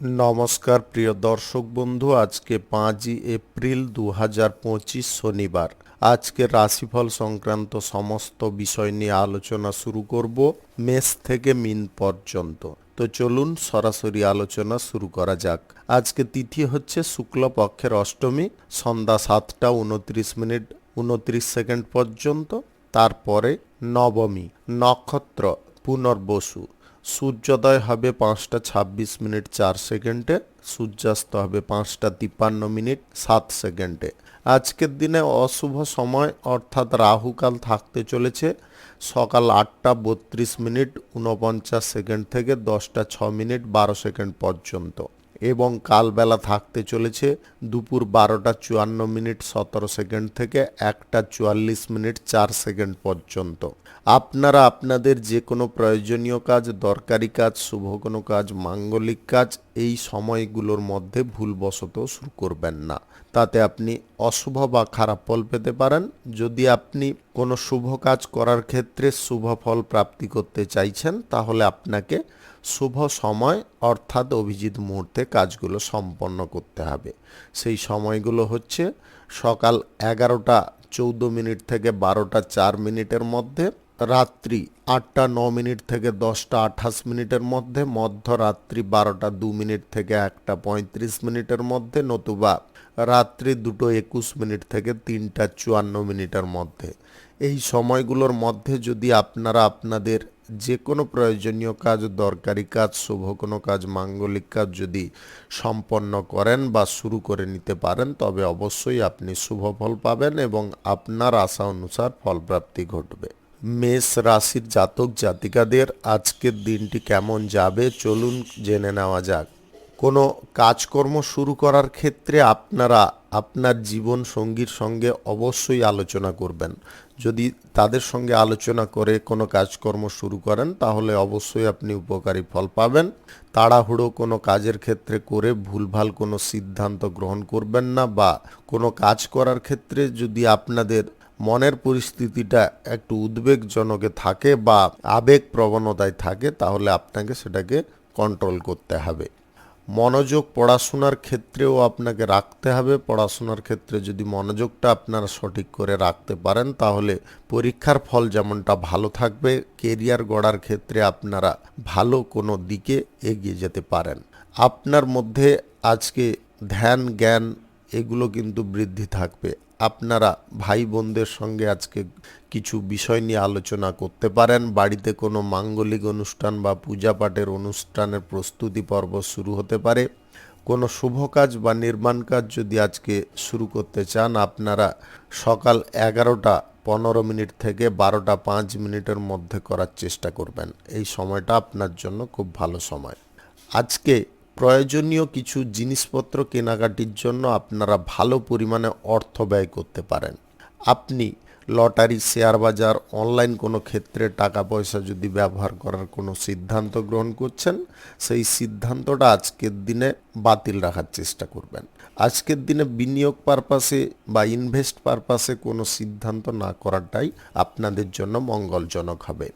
নমস্কার প্রিয় দর্শক বন্ধু, আজকে 5ই এপ্রিল 2025 শনিবার। আজকের রাশিফল সংক্রান্ত সমস্ত বিষয় নিয়ে আলোচনা শুরু করব মেষ থেকে মিন পর্যন্ত। তো চলুন সরাসরি আলোচনা শুরু করা যাক। আজকে তিথি হচ্ছে শুক্লপক্ষের অষ্টমী, সন্ধ্যা 7টা 29 মিনিট 29 সেকেন্ড পর্যন্ত। তারপরে নবমী, নক্ষত্র পুনর্বসু, সূর্যোদয় হবে 5টা 26 মিনিট 4 সেকেন্ডে, সূর্যাস্ত হবে 5টা 53 মিনিট 7 সেকেন্ডে। আজকের দিনে অশুভ সময় অর্থাৎ রাহুকাল থাকতে চলেছে সকাল 8টা 32 মিনিট 49 সেকেন্ড থেকে 10টা 6 মিনিট 12 সেকেন্ড পর্যন্ত, এবং কালবেলা থাকতে চলেছে দুপুর 12টা 54 মিনিট 17 সেকেন্ড থেকে 1টা 44 মিনিট 4 সেকেন্ড পর্যন্ত। আপনারা আপনাদের যে কোনো প্রয়োজনীয় কাজ, দরকারি কাজ, শুভ কোনো কাজ, মাঙ্গলিক কাজ এই সময়গুলোর মধ্যে ভুলবশত শুরু করবেন না, তাতে আপনি অশুভ বা খারাপ ফল পেতে পারেন। যদি আপনি কোনো শুভ কাজ করার ক্ষেত্রে শুভ ফল প্রাপ্তি করতে চাইছেন, তাহলে আপনাকে শুভ সময় অর্থাৎ অভিজিৎ মুহূর্তে কাজগুলো সম্পন্ন করতে হবে। সেই সময়গুলো হচ্ছে সকাল 11টা 14 মিনিট থেকে 12টা 4 মিনিটের মধ্যে, রাত্রি 8টা 9 মিনিট থেকে 10টা 28 মিনিটের মধ্যে, মধ্যরাত্রি 12টা 2 মিনিট থেকে 1টা 35 মিনিটের মধ্যে, নতুবা রাত্রি 2টো 21 মিনিট থেকে 3টা 54 মিনিটের মধ্যে। এই সময়গুলোর মধ্যে যদি আপনারা আপনাদের যে কোনো প্রয়োজনীয় কাজ, দরকারি কাজ, শুভ কোনো কাজ, মাঙ্গলিক কাজ যদি সম্পন্ন করেন বা শুরু করে নিতে পারেন, তবে অবশ্যই আপনি শুভ ফল পাবেন এবং আপনার আশা অনুসার ফলপ্রাপ্তি ঘটবে। মেষ রাশির জাতক জাতিকাদের আজকের দিনটি কেমন যাবে চলুন জেনে নেওয়া যাক। কোনো কাজকর্ম শুরু করার ক্ষেত্রে আপনারা আপনার জীবন সঙ্গীর সঙ্গে অবশ্যই আলোচনা করবেন। যদি তাদের সঙ্গে আলোচনা করে কোনো কাজকর্ম শুরু করেন, তাহলে অবশ্যই আপনি উপকারী ফল পাবেন। তাড়াহুড়ো কোনো কাজের ক্ষেত্রে করে ভুলভাল কোনো সিদ্ধান্ত গ্রহণ করবেন না, বা কোনো কাজ করার ক্ষেত্রে যদি আপনাদের মনের পরিস্থিতিটা একটু উদ্বেগজনকে থাকে বা আবেগ প্রবণতায় থাকে, তাহলে আপনাকে সেটাকে কন্ট্রোল করতে হবে। মনোযোগ পড়াশোনার ক্ষেত্রেও আপনাকে রাখতে হবে। পড়াশোনার ক্ষেত্রে যদি মনোযোগটা আপনারা সঠিক করে রাখতে পারেন, তাহলে পরীক্ষার ফল যেমনটা ভালো থাকবে, কেরিয়ার গড়ার ক্ষেত্রে আপনারা ভালো কোনো দিকে এগিয়ে যেতে পারেন। আপনার মধ্যে আজকে ধ্যান জ্ঞান এগুলো কিন্তু বৃদ্ধি থাকবে। আপনারা ভাই বোনদের সঙ্গে আজকে কিছু বিষয় নিয়ে আলোচনা করতে পারেন। বাড়িতে কোনো মাঙ্গলিক অনুষ্ঠান বা পূজা পাঠের অনুষ্ঠানের প্রস্তুতি পর্ব শুরু হতে পারে। কোনো শুভ কাজ বা নির্মাণ কাজ যদি আজকে শুরু করতে চান, আপনারা সকাল 11টা 15 মিনিট থেকে 12টা 5 মিনিটের মধ্যে করার চেষ্টা করবেন। এই সময়টা আপনার জন্য খুব ভালো সময়। আজকে প্রয়োজনীয় কিছু জিনিসপত্র কেনাকাটির জন্য আপনারা ভালো পরিমাণে অর্থ ব্যয় করতে পারেন। আপনি লটারি, শেয়ার বাজার, অনলাইন কোনো ক্ষেত্রে টাকা পয়সা যদি ব্যবহার করার কোনো সিদ্ধান্ত গ্রহণ করছেন, সেই সিদ্ধান্তটা আজকের দিনে বাতিল রাখার চেষ্টা করবেন। আজকের দিনে বিনিয়োগ পারপাসে বা ইনভেস্ট পারপাসে কোনো সিদ্ধান্ত না করাটাই আপনাদের জন্য মঙ্গলজনক হবে।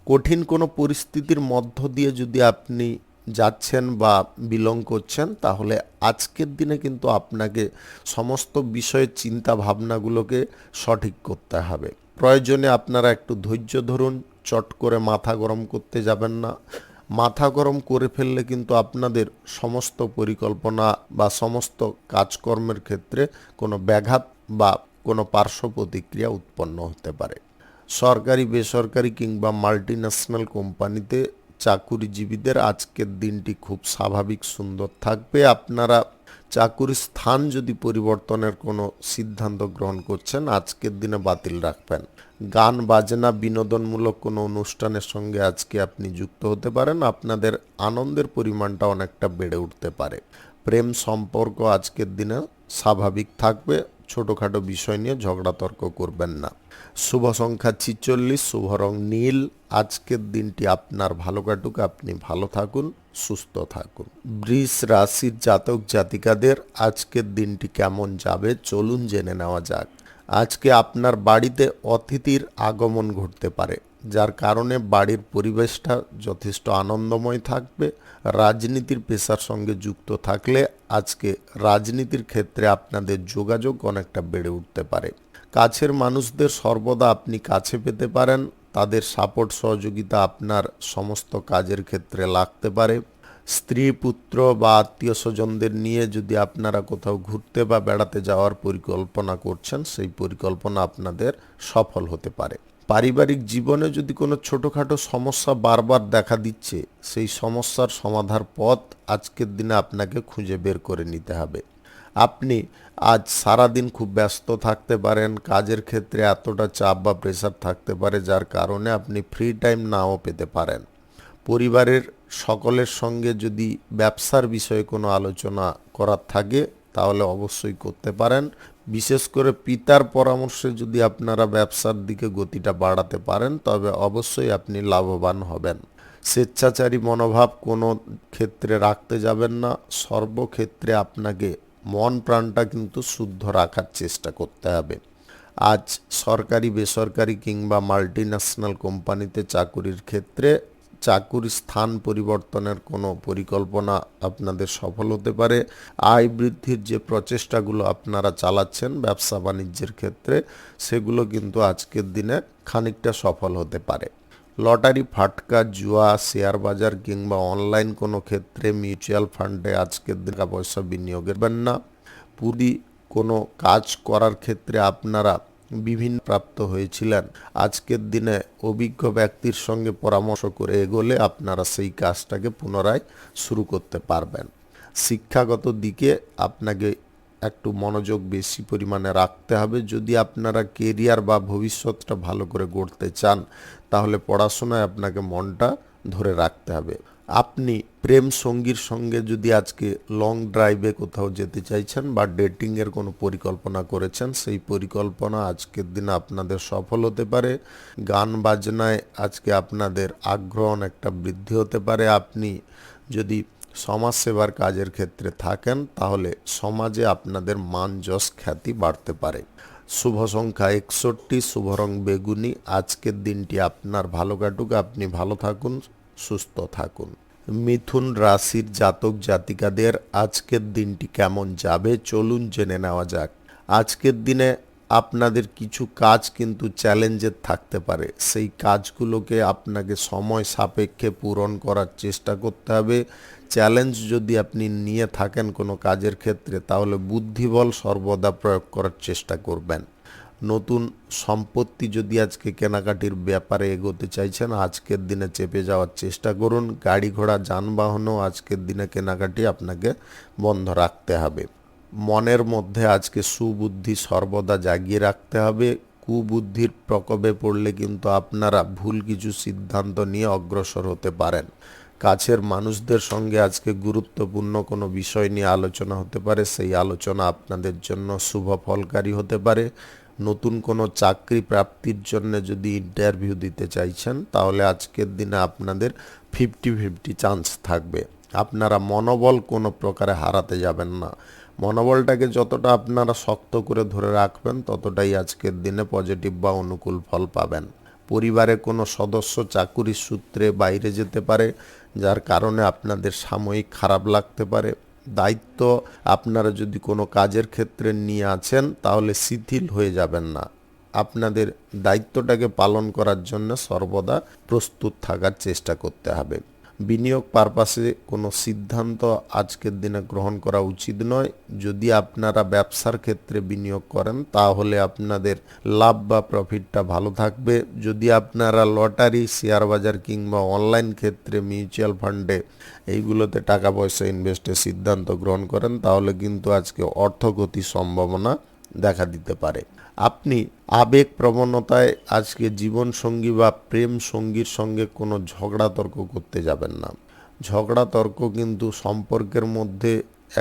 কঠিন কোনো পরিস্থিতির মধ্য দিয়ে যদি আপনি যাচ্ছেন বা বিলং করছেন, তাহলে আজকের দিনে কিন্তু আপনাকে সমস্ত বিষয়ের চিন্তা ভাবনাগুলোকে সঠিক করতে হবে। প্রয়োজনে আপনারা একটু ধৈর্য ধরুন, চট করে মাথা গরম করতে যাবেন না। মাথা গরম করে ফেললে কিন্তু আপনাদের সমস্ত পরিকল্পনা বা সমস্ত কাজকর্মের ক্ষেত্রে কোনো ব্যাঘাত বা কোনো পার্শ্ব প্রতিক্রিয়া উৎপন্ন হতে পারে। সরকারি, বেসরকারি কিংবা মাল্টিন্যাশনাল কোম্পানিতে চাকুরিজীবীদের আজকের দিনটি খুব স্বাভাবিক সুন্দর থাকবে। আপনারা চাকুরির স্থান যদি পরিবর্তনের কোনো সিদ্ধান্ত গ্রহণ করছেন, আজকের দিনে বাতিল রাখবেন। গান বাজনা বিনোদনমূলক কোনো অনুষ্ঠানের সঙ্গে আজকে আপনি যুক্ত হতে পারেন। আপনাদের আনন্দের পরিমাণটা অনেকটা বেড়ে উঠতে পারে। প্রেম সম্পর্ক আজকের দিনে স্বাভাবিক থাকবে। ছোটোখাটো বিষয় নিয়ে ঝগড়া তর্ক করবেন না। শুভ সংখ্যা 46, শুভ রং নীল। আজকের দিনটি আপনার ভালো কাটুক, আপনি ভালো থাকুন, সুস্থ থাকুন। বৃষ রাশির জাতক জাতিকাদের আজকের দিনটি কেমন যাবে চলুন জেনে নেওয়া যাক। আজকে আপনার বাড়িতে অতিথির আগমন ঘটতে পারে। যার কারণে বাড়ির পরিবেশটা যথেষ্ট আনন্দময় থাকবে। রাজনীতির পেশার সঙ্গে যুক্ত থাকলে আজকে রাজনীতির ক্ষেত্রে আপনাদের যোগাযোগ অনেকটা বেড়ে উঠতে পারে। কাছের মানুষদের সর্বদা আপনি কাছে পেতে পারেন, তাদের সাপোর্ট সহযোগিতা আপনার সমস্ত কাজের ক্ষেত্রে লাগতে পারে। স্ত্রী পুত্র বা আত্মীয় স্বজনদের নিয়ে যদি আপনারা কোথাও ঘুরতে বা বেড়াতে যাওয়ার পরিকল্পনা করছেন, সেই পরিকল্পনা আপনাদের সফল হতে পারে। পারিবারিক জীবনে যদি কোনো ছোটোখাটো সমস্যা বারবার দেখা দিচ্ছে, সেই সমস্যার সমাধার পথ আজকের দিনে আপনাকে খুঁজে বের করে নিতে হবে। আপনি আজ সারাদিন খুব ব্যস্ত থাকতে পারেন, কাজের ক্ষেত্রে এতটা চাপ বা প্রেশার থাকতে পারে যার কারণে আপনি ফ্রি টাইম নাও পেতে পারেন। পরিবারের সকলের সঙ্গে যদি ব্যবসার বিষয়ে কোনো আলোচনা করার থাকে তাহলে অবশ্যই করতে পারেন। বিশেষ করে পিতার পরামর্শে যদি আপনারা ব্যবসার দিকে গতিটা বাড়াতে পারেন তবে অবশ্যই আপনি লাভবান হবেন। স্বেচ্ছাচারী মনোভাব কোনো ক্ষেত্রে রাখতে যাবেন না, সর্বক্ষেত্রে আপনাকে মন প্রাণটা কিন্তু শুদ্ধ রাখার চেষ্টা করতে হবে। আজ সরকারি বেসরকারি কিংবা মাল্টিন্যাশনাল কোম্পানিতে চাকুরির ক্ষেত্রে চাকুরির স্থান পরিবর্তনের কোনো পরিকল্পনা আপনাদের সফল হতে পারে। আয় বৃদ্ধির যে প্রচেষ্টাগুলো আপনারা চালাচ্ছেন ব্যবসা বাণিজ্যের ক্ষেত্রে, সেগুলো কিন্তু আজকের দিনে খানিকটা সফল হতে পারে। লটারি, ফাটকা, জুয়া, শেয়ার বাজার কিংবা অনলাইন কোনো ক্ষেত্রে মিউচুয়াল ফান্ডে আজকের দিনে টাকা পয়সা বিনিয়োগের না। পুরি কোনো কাজ করার ক্ষেত্রে আপনারা বিভিন্ন প্রাপ্ত হয়েছিলেন, আজকের দিনে অভিজ্ঞ ব্যক্তির সঙ্গে পরামর্শ করে এগোলে আপনারা সেই কাজটাকে পুনরায় শুরু করতে পারবেন। শিক্ষাগত দিকে আপনাকে একটু মনোযোগ বেশি পরিমাণে রাখতে হবে। যদি আপনারা কেরিয়ার বা ভবিষ্যৎটা ভালো করে গড়তে চান তাহলে পড়াশোনায় আপনাকে মনটা ধরে রাখতে হবে। আপনি প্রেম সঙ্গীর সঙ্গে যদি আজকে লং ড্রাইভে কোথাও যেতে চাইছেন বা ডেটিংয়ের কোনো পরিকল্পনা করেছেন, সেই পরিকল্পনা আজকের দিনে আপনাদের সফল হতে পারে। গান বাজনায় আজকে আপনাদের আগ্রহ অনেকটা বৃদ্ধি হতে পারে। আপনি যদি সমাজসেবার কাজের ক্ষেত্রে থাকেন তাহলে সমাজে আপনাদের মান যশ খ্যাতি বাড়তে পারে। শুভ সংখ্যা 61, শুভ রং বেগুনি। আজকের দিনটি আপনার ভালো কাটুক, আপনি ভালো থাকুন, সুস্থ থাকুন। মিথুন রাশির জাতক জাতিকাদের আজকের দিনটি কেমন যাবে চলুন জেনে নেওয়া যাক। আজকের দিনে আপনাদের কিছু কাজ কিন্তু চ্যালেঞ্জের থাকতে পারে, সেই কাজগুলোকে আপনাকে সময় সাপেক্ষে পূরণ করার চেষ্টা করতে হবে। চ্যালেঞ্জ যদি আপনি নিয়ে থাকেন কোনো কাজের ক্ষেত্রে তাহলে বুদ্ধিবল সর্বদা প্রয়োগ করার চেষ্টা করবেন। নতুন সম্পত্তি যদি আজকে কেনাকাটির ব্যাপারে এগোতে চাইছেন আজকের দিনে চেপে যাওয়ার চেষ্টা করুন। গাড়ি ঘোড়া যানবাহনও আজকের দিনে কেনাকাটি আপনাকে বন্ধ রাখতে হবে। মনের মধ্যে আজকে সুবুদ্ধি সর্বদা জাগিয়ে রাখতে হবে। কুবুদ্ধির প্রকোপে পড়লে কিন্তু আপনারা ভুল কিছু সিদ্ধান্ত নিয়ে অগ্রসর হতে পারেন। কাছের মানুষদের সঙ্গে আজকে গুরুত্বপূর্ণ কোনো বিষয় নিয়ে আলোচনা হতে পারে, সেই আলোচনা আপনাদের জন্য শুভ ফলকারী হতে পারে। নতুন কোনো চাকরি প্রাপ্তির জন্য যদি ইন্টারভিউ দিতে চাইছেন তাহলে আজকের দিনে আপনাদের 50-50 চান্স থাকবে। আপনারা মনোবল কোনো প্রকারে হারাতে যাবেন না। মনোবলটাকে যতটা আপনারা শক্ত করে ধরে রাখবেন ততটাই আজকের দিনে পজিটিভ বা অনুকূল ফল পাবেন। পরিবারে কোনো সদস্য চাকুরির সূত্রে বাইরে যেতে পারে যার কারণে আপনাদের সাময়িক খারাপ লাগতে পারে। দায়িত্ব আপনারা যদি কোনো কাজের ক্ষেত্রে নিয়ে আছেন তাহলে শিথিল হয়ে যাবেন না। আপনাদের দায়িত্বটাকে পালন করার জন্য সর্বদা প্রস্তুত থাকার চেষ্টা করতে হবে। বিনিয়োগ পারপাসে কোনো সিদ্ধান্ত আজকের দিনে গ্রহণ করা উচিত নয়। যদি আপনারা ব্যবসার ক্ষেত্রে বিনিয়োগ করেন তাহলে আপনাদের লাভ বা প্রফিটটা ভালো থাকবে। যদি আপনারা লটারি, শেয়ার বাজার কিংবা অনলাইন ক্ষেত্রে মিউচুয়াল ফান্ডে এইগুলোতে টাকা পয়সা ইনভেস্টের সিদ্ধান্ত গ্রহণ করেন তাহলে কিন্তু আজকে অর্থগতির সম্ভাবনা দেখা দিতে পারে। আপনি আবেগ প্রবণতায় আজকে জীবনসঙ্গী বা প্রেম সঙ্গীর সঙ্গে কোনো ঝগড়া তর্ক করতে যাবেন না। ঝগড়া তর্ক কিন্তু সম্পর্কের মধ্যে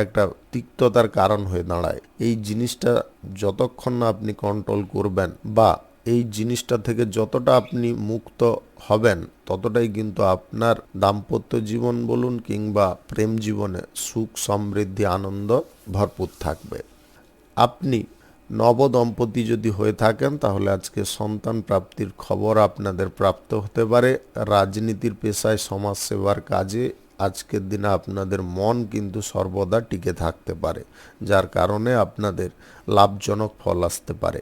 একটা তিক্ততার কারণ হয়ে দাঁড়ায়। এই জিনিসটা যতক্ষণ না আপনি কন্ট্রোল করবেন বা এই জিনিসটা থেকে যতটা আপনি মুক্ত হবেন ততটাই কিন্তু আপনার দাম্পত্য জীবন বলুন কিংবা প্রেম জীবনে সুখ সমৃদ্ধি আনন্দ ভরপুর থাকবে। আপনি নবদম্পতি যদি হয়ে থাকেন তাহলে আজকে সন্তান প্রাপ্তির খবর আপনাদের প্রাপ্ত হতে পারে। রাজনীতির পেশায় সমাজসেবার কাজে আজকের দিনে আপনাদের মন কিন্তু সর্বদা টিকে থাকতে পারে, যার কারণে আপনাদের লাভজনক ফল আসতে পারে।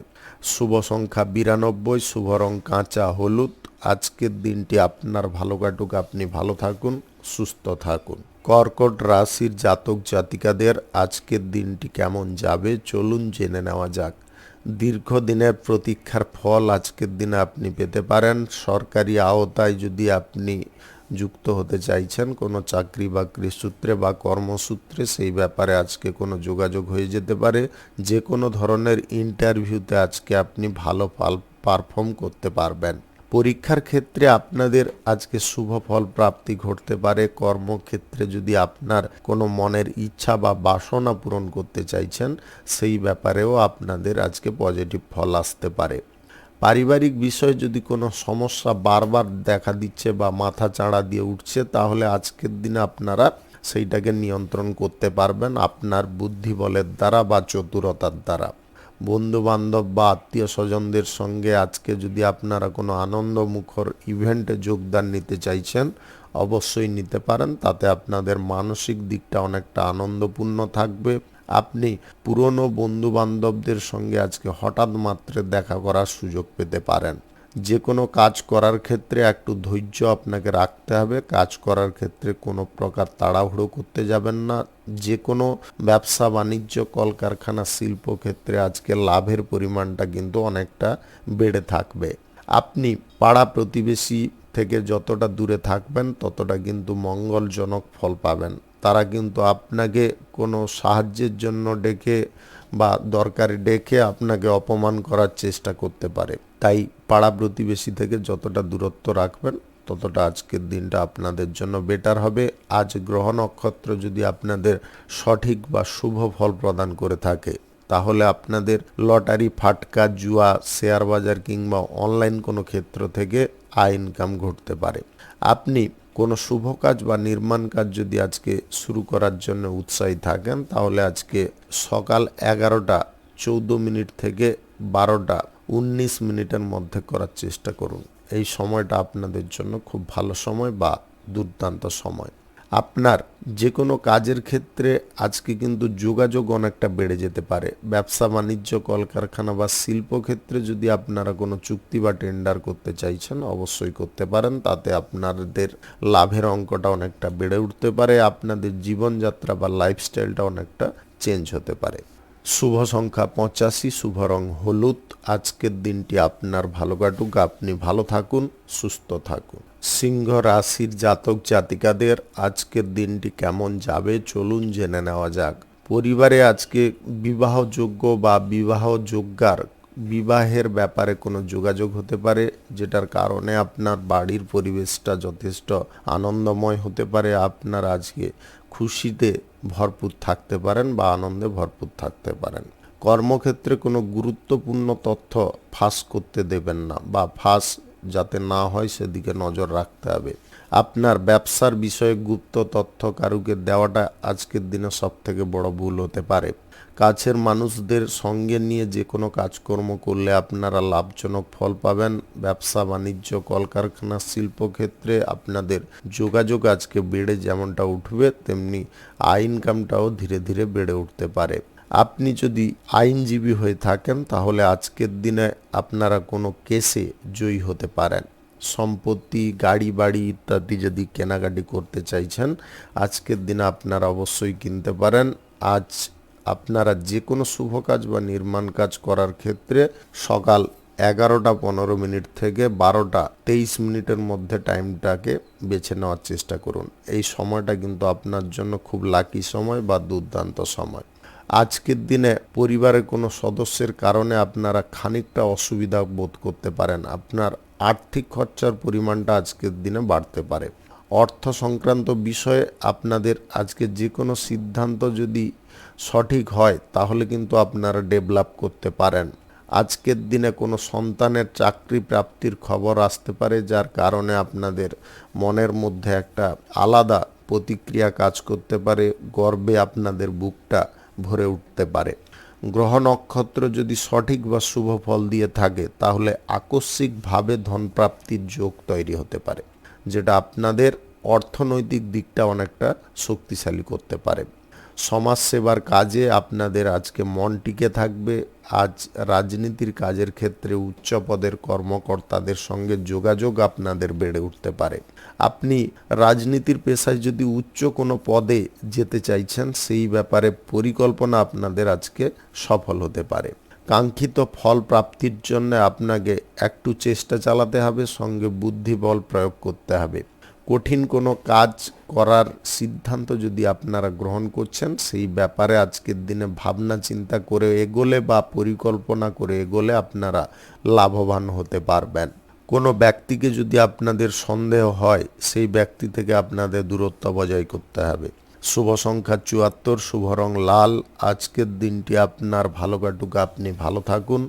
শুভ সংখ্যা 92, শুভ রং কাঁচা হলুদ। আজকের দিনটি আপনার ভালো কাটুক, আপনি ভালো থাকুন, সুস্থ থাকুন। কর্কট রাশির জাতক জাতিকাদের আজকের দিনটি কেমন যাবে চলুন জেনে নেওয়া যাক। দীর্ঘদিনের প্রতীক্ষার ফল আজকের দিনে আপনি পেতে পারেন। সরকারি আওতায় যদি আপনি যুক্ত হতে চাইছেন কোনো চাকরি বাকরি সূত্রে বা কর্মসূত্রে, সেই ব্যাপারে আজকে কোনো যোগাযোগ হয়ে যেতে পারে। যে কোনো ধরনের ইন্টারভিউতে আজকে আপনি ভালো পারফর্ম করতে পারবেন। পরীক্ষার ক্ষেত্রে আপনাদের আজকে শুভ ফল প্রাপ্তি ঘটতে পারে। কর্মক্ষেত্রে যদি আপনার কোনো মনের ইচ্ছা বা বাসনা পূরণ করতে চাইছেন, সেই ব্যাপারেও আপনাদের আজকে পজিটিভ ফল আসতে পারে। পারিবারিক বিষয়ে যদি কোনো সমস্যা বারবার দেখা দিচ্ছে বা মাথা চাড়া দিয়ে উঠছে, তাহলে আজকের দিনে আপনারা সেইটাকে নিয়ন্ত্রণ করতে পারবেন আপনার বুদ্ধি বলের দ্বারা বা চতুরতার দ্বারা। বন্ধু বান্ধব বা আত্মীয় স্বজনদের সঙ্গে আজকে যদি আপনারা কোনো আনন্দমুখর ইভেন্টে যোগদান নিতে চাইছেন, অবশ্যই নিতে পারেন। তাতে আপনাদের মানসিক দিকটা অনেকটা আনন্দপূর্ণ থাকবে। আপনি পুরনো বন্ধু বান্ধবদের সঙ্গে আজকে হঠাৎ মাত্রে দেখা করার সুযোগ পেতে পারেন। যে কোনো কাজ করার ক্ষেত্রে একটু ধৈর্য আপনাকে রাখতে হবে। কাজ করার ক্ষেত্রে কোনো প্রকার তাড়াহুড়ো করতে যাবেন না। যে কোনো ব্যবসা বাণিজ্য কলকারখানা শিল্পক্ষেত্রে আজকে লাভের পরিমাণটা কিন্তু অনেকটা বেড়ে থাকবে। আপনি পাড়া প্রতিবেশী থেকে যতটা দূরে থাকবেন ততটা কিন্তু মঙ্গলজনক ফল পাবেন। তারা কিন্তু আপনাকে কোনো সাহায্যের জন্য ডেকে বা দরকারে ডেকে আপনাকে অপমান করার চেষ্টা করতে পারে। তাই পাড়া প্রতিবেশী থেকে যতটা দূরত্ব রাখবেন ততটা আজকের দিনটা আপনাদের জন্য বেটার হবে। আজ গ্রহ নক্ষত্র যদি আপনাদের সঠিক বা শুভ ফল প্রদান করে থাকে, তাহলে আপনাদের লটারি, ফাটকা, জুয়া, শেয়ার বাজার কিংবা অনলাইন কোনো ক্ষেত্র থেকে আয় ইনকাম ঘটতে পারে। আপনি কোনো শুভ কাজ বা নির্মাণ কাজ যদি আজকে শুরু করার জন্য উৎসাহী থাকেন, তাহলে আজকে সকাল 11:14 থেকে 12:19 মধ্যে করার চেষ্টা করুন। এই সময়টা আপনাদের জন্য খুব ভালো সময় বা দুর্দান্ত সময়। আপনার যে কোনো কাজের ক্ষেত্রে আজকে কিন্তু যোগাযোগ অনেকটা বেড়ে যেতে পারে। ব্যবসা বাণিজ্য কলকারখানা বা শিল্পক্ষেত্রে যদি আপনারা কোনো চুক্তি বা টেন্ডার করতে চাইছেন, অবশ্যই করতে পারেন। তাতে আপনাদের লাভের অঙ্কটা অনেকটা বেড়ে উঠতে পারে। আপনাদের জীবনযাত্রা বা লাইফস্টাইলটা অনেকটা চেঞ্জ হতে পারে। শুভ সংখ্যা 85, শুভ রং হলুদ। আজকের দিনটি আপনার ভালো কাটুক, আপনি ভালো থাকুন, সুস্থ থাকুন। সিংহ রাশির জাতক জাতিকাদের আজকের দিনটি কেমন যাবে চলুন জেনে নেওয়া যাক। পরিবারে আজকে বিবাহযোগ্য বা বিবাহযোগ্যার বিবাহের ব্যাপারে কোনো যোগাযোগ হতে পারে, যেটার কারণে আপনার বাড়ির পরিবেশটা যথেষ্ট আনন্দময় হতে পারে। আপনার আজকে খুশিতে ভরপুর থাকতে পারেন বা আনন্দে ভরপুর থাকতে পারেন। কর্মক্ষেত্রে কোনো গুরুত্বপূর্ণ তথ্য ফাঁস করতে দেবেন না বা ফাঁস যাতে না হয় সেদিকে নজর রাখতে হবে। আপনার ব্যবসার বিষয়ে গুপ্ত তথ্য কারুকে দেওয়াটা আজকের দিনে সবথেকে বড় ভুল হতে পারে। কাছের মানুষদের সঙ্গে নিয়ে যে কোনো কাজকর্ম করলে আপনারা লাভজনক ফল পাবেন। ব্যবসা বাণিজ্য কলকারখানা শিল্পক্ষেত্রে আপনাদের যোগাযোগ আজকে বেড়ে যেমনটা উঠবে, তেমনি আয় ইনকামটাও ধীরে ধীরে বেড়ে উঠতে পারে। আপনি যদি আইনজীবী হয়ে থাকেন, তাহলে আজকের দিনে আপনারা কোনো কেসে জয়ী হতে পারেন। সম্পত্তি, গাড়ি বাড়ি ইত্যাদি যদি কেনাকাটি করতে চাইছেন, আজকের দিনে আপনারা অবশ্যই কিনতে পারেন। আজ আপনারা যে কোনো শুভ কাজ বা নির্মাণ কাজ করার ক্ষেত্রে সকাল 11:15 থেকে 12:23 মধ্যে টাইমটাকে বেছে নেওয়ার চেষ্টা করুন। এই সময়টা কিন্তু আপনার জন্য খুব লাকি সময় বা দুর্দান্ত সময়। আজকের দিনে পরিবারের কোনো সদস্যের কারণে আপনারা খানিকটা অসুবিধা বোধ করতে পারেন। আপনার আর্থিক খরচার পরিমাণটা আজকের দিনে বাড়তে পারে। অর্থ সংক্রান্ত বিষয়ে আপনাদের আজকে যে কোনো সিদ্ধান্ত যদি সঠিক হয়, তাহলে কিন্তু আপনারা ডেভেলপ করতে পারেন। আজকের দিনে কোনো সন্তানের চাকরি প্রাপ্তির খবর আসতে পারে, যার কারণে আপনাদের মনের মধ্যে একটা আলাদা প্রতিক্রিয়া কাজ করতে পারে। গর্বে আপনাদের বুকটা ভরে উঠতে পারে। গ্রহ নক্ষত্র যদি সঠিক বা শুভ ফল দিয়ে থাকে তাহলে আকস্মিকভাবে ধনপ্রাপ্তির যোগ তৈরি হতে পারে, যেটা আপনাদের অর্থনৈতিক দিকটা অনেকটা শক্তিশালী করতে পারে। সমাজ সেবার কাজে আপনাদের আজকে মন টিকে থাকবে। আজ রাজনীতির কাজের ক্ষেত্রে উচ্চ পদের কর্মকর্তাদের সঙ্গে যোগাযোগ আপনাদের বেড়ে উঠতে পারে। আপনি রাজনীতির পেশায় যদি উচ্চ কোনো পদে যেতে চাইছেন, সেই ব্যাপারে পরিকল্পনা আপনাদের আজকে সফল হতে পারে। কাঙ্ক্ষিত ফল প্রাপ্তির জন্য আপনাকে একটু চেষ্টা চালাতে হবে, সঙ্গে বুদ্ধিবল প্রয়োগ করতে হবে। কঠিন কোনো কাজ করার সিদ্ধান্ত যদি আপনারা গ্রহণ করছেন, সেই ব্যাপারে আজকের দিনে ভাবনা চিন্তা করে এগোলে বা পরিকল্পনা করে এগোলে আপনারা লাভবান হতে পারবেন। কোনো ব্যক্তিকে যদি আপনাদের সন্দেহ হয়, সেই ব্যক্তি থেকে আপনাদের দূরত্ব বজায় করতে হবে। শুভ সংখ্যা 74, শুভ রং লাল। আজকের দিনটি আপনার ভালো কাটুক, আপনি ভালো থাকুন,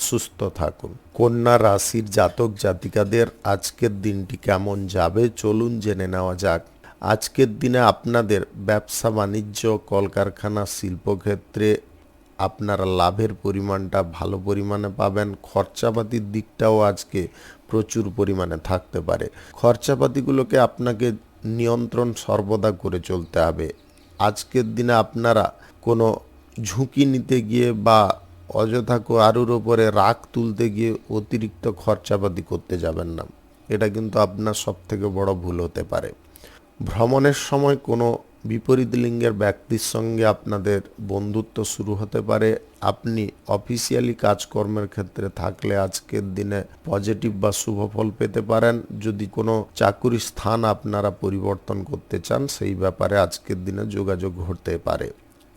সুস্থ থাকুন। কন্যা রাশির জাতক জাতিকাদের আজকের দিনটি কেমন যাবে চলুন জেনে নেওয়া যাক। আজকের দিনে আপনাদের ব্যবসা বাণিজ্য, কলকারখানা, শিল্পক্ষেত্রে আপনারা লাভের পরিমাণটা ভালো পরিমাণে পাবেন। খরচাপাতির দিকটাও আজকে প্রচুর পরিমাণে থাকতে পারে। খরচাপাতিগুলোকে আপনাকে নিয়ন্ত্রণ সর্বদা করে চলতে হবে। আজকের দিনে আপনারা কোনো ঝুঁকি নিতে গিয়ে বা অযথা কারুর ওপরে রাগ তুলতে গিয়ে অতিরিক্ত খরচাপাতি করতে যাবেন না। এটা কিন্তু আপনার সবথেকে বড় ভুল হতে পারে। ভ্রমণের সময় কোনো বিপরীত লিঙ্গের ব্যক্তির সঙ্গে আপনাদের বন্ধুত্ব শুরু হতে পারে। আপনি অফিসিয়ালি কাজকর্মের ক্ষেত্রে থাকলে আজকের দিনে পজিটিভ বা শুভ ফল পেতে পারেন। যদি কোনো চাকুরির স্থান আপনারা পরিবর্তন করতে চান, সেই ব্যাপারে আজকের দিনে যোগাযোগ ঘটতে পারে।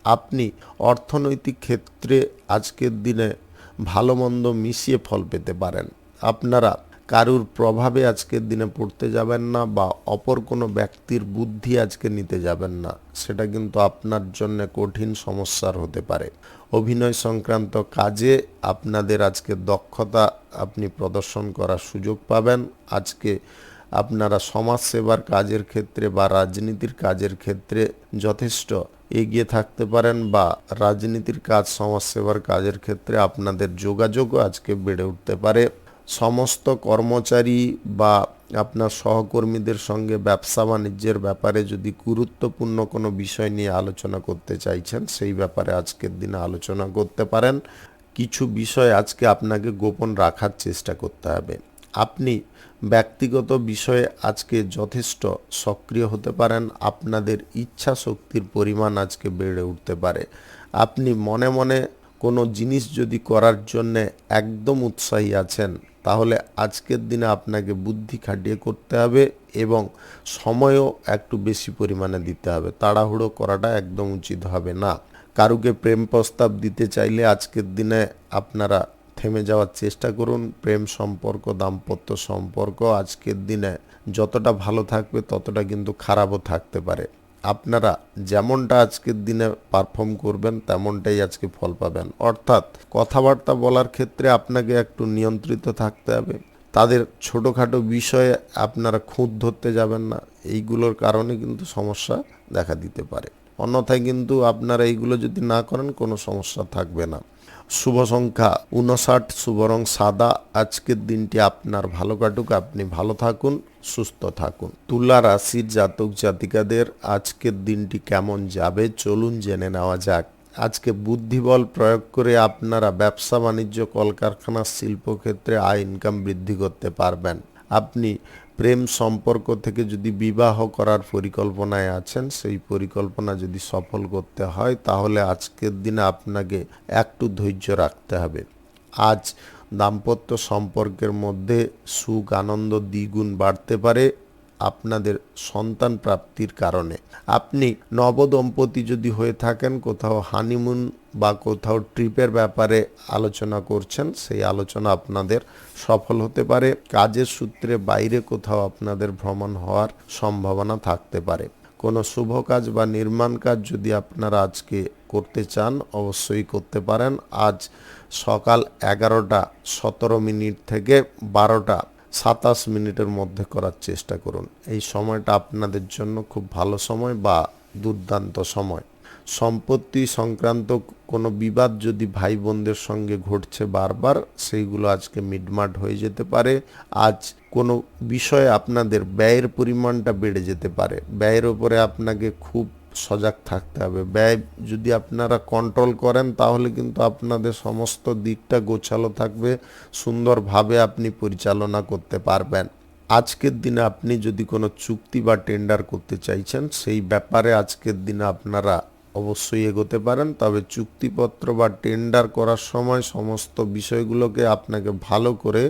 আপনি অর্থনৈতিক ক্ষেত্রে আজকের দিনে ভালো মন্দ মিশিয়ে ফল পেতে পারেন। আপনারা কারুর প্রভাবে আজকের দিনে পড়তে যাবেন না বা অপর কোনো ব্যক্তির বুদ্ধি আজকে নিতে যাবেন না, সেটা কিন্তু আপনার জন্য কঠিন সমস্যার হতে পারে। অভিনয় সংক্রান্ত কাজে আপনাদের আজকে দক্ষতা আপনি প্রদর্শন করার সুযোগ পাবেন। আজকে আপনারা সমাজ সেবার কাজের ক্ষেত্রে বা রাজনীতির কাজের ক্ষেত্রে যথেষ্ট এগিয়ে থাকতে পারেন, বা রাজনীতির কাজ, সমাজসেবার কাজের ক্ষেত্রে আপনাদের যোগাযোগও আজকে বেড়ে উঠতে পারে। সমস্ত কর্মচারী বা আপনার সহকর্মীদের সঙ্গে ব্যবসা বাণিজ্যের ব্যাপারে যদি গুরুত্বপূর্ণ কোনো বিষয় নিয়ে আলোচনা করতে চাইছেন, সেই ব্যাপারে আজকের দিনে আলোচনা করতে পারেন। কিছু বিষয় আজকে আপনাকে গোপন রাখার চেষ্টা করতে হবে। আপনি ব্যক্তিগত বিষয়ে আজকে যথেষ্ট সক্রিয় হতে পারেন। আপনাদের ইচ্ছা শক্তির পরিমাণ আজকে বেড়ে উঠতে পারে। আপনি মনে মনে কোনো জিনিস যদি করার জন্যে একদম উৎসাহী আছেন, তাহলে আজকের দিনে আপনাকে বুদ্ধি খাটিয়ে করতে হবে এবং সময়ও একটু বেশি পরিমাণে দিতে হবে। তাড়াহুড়ো করাটা একদম উচিত হবে না। কারুকে প্রেম প্রস্তাব দিতে চাইলে আজকের দিনে আপনারা থেমে যাওয়ার চেষ্টা করুন। প্রেম সম্পর্ক, দাম্পত্য সম্পর্ক আজকের দিনে যতটা ভালো থাকবে ততটা কিন্তু খারাপও থাকতে পারে। আপনারা যেমনটা আজকের দিনে পারফর্ম করবেন তেমনটাই আজকে ফল পাবেন। অর্থাৎ কথাবার্তা বলার ক্ষেত্রে আপনাকে একটু নিয়ন্ত্রিত থাকতে হবে। তাদের ছোটোখাটো বিষয়ে আপনারা খুঁত ধরতে যাবেন না। এইগুলোর কারণে কিন্তু সমস্যা দেখা দিতে পারে। অন্যথায় কিন্তু আপনারা এইগুলো যদি না করেন কোনো সমস্যা থাকবে না। শুভ সংখ্যা 59, শুভ রং সাদা। আজকের দিনটি আপনার ভালো কাটুক, আপনি ভালো থাকুন, সুস্থ থাকুন। তুলা রাশির জাতক জাতিকাদের আজকের দিনটি কেমন যাবে চলুন জেনে নেওয়া যাক। আজকে বুদ্ধিবল প্রয়োগ করে আপনারা ব্যবসা বাণিজ্য, কলকারখানা, শিল্পক্ষেত্রে আয় ইনকাম বৃদ্ধি করতে পারবেন। আপনি প্রেম সম্পর্ক থেকে যদি বিবাহ করার পরিকল্পনায় আছেন, সেই পরিকল্পনা যদি সফল করতে হয় তাহলে আজকের দিনে আপনাকে একটু ধৈর্য রাখতে হবে। আজ দাম্পত্য সম্পর্কের মধ্যে সুখ আনন্দ দ্বিগুণ বাড়তে পারে আপনাদের সন্তান প্রাপ্তির কারণে। আপনি নবদম্পতি যদি হয়ে থাকেন, কোথাও হানিমুন বা কোথাও ট্রিপের ব্যাপারে আলোচনা করছেন, সেই আলোচনা আপনাদের সফল হতে পারে। কাজের সূত্রে বাইরে কোথাও আপনাদের ভ্রমণ হওয়ার সম্ভাবনা থাকতে পারে। কোনো শুভ কাজ বা নির্মাণ কাজ যদি আপনারা আজকে করতে চান অবশ্যই করতে পারেন। আজ সকাল 11:17 থেকে 12:27 মধ্যে করার চেষ্টা করুন। এই সময়টা আপনাদের জন্য খুব ভালো সময় বা দুর্দান্ত সময়। সম্পত্তি সংক্রান্ত কোনো বিবাদ যদি ভাই বোনদের সঙ্গে ঘটছে বারবার, সেইগুলো আজকে মিটমাট হয়ে যেতে পারে। আজ কোনো বিষয়ে আপনাদের ব্যয়ের পরিমাণটা বেড়ে যেতে পারে, ব্যয়ের উপরে আপনাকে খুব সজাগ থাকতে হবে। ব্যয় যদি আপনারা কন্ট্রোল করেন তাহলে কিন্তু আপনাদের সমস্ত দিকটা গোছালো থাকবে, সুন্দরভাবে আপনি পরিচালনা করতে পারবেন। আজকের দিনে আপনি যদি কোনো চুক্তি বা টেন্ডার করতে চাইছেন, সেই ব্যাপারে আজকের দিনে আপনারা অবশ্যই এগোতে পারেন। তবে চুক্তিপত্র বা টেন্ডার করার সময় সমস্ত বিষয়গুলোকে আপনাকে ভালো করে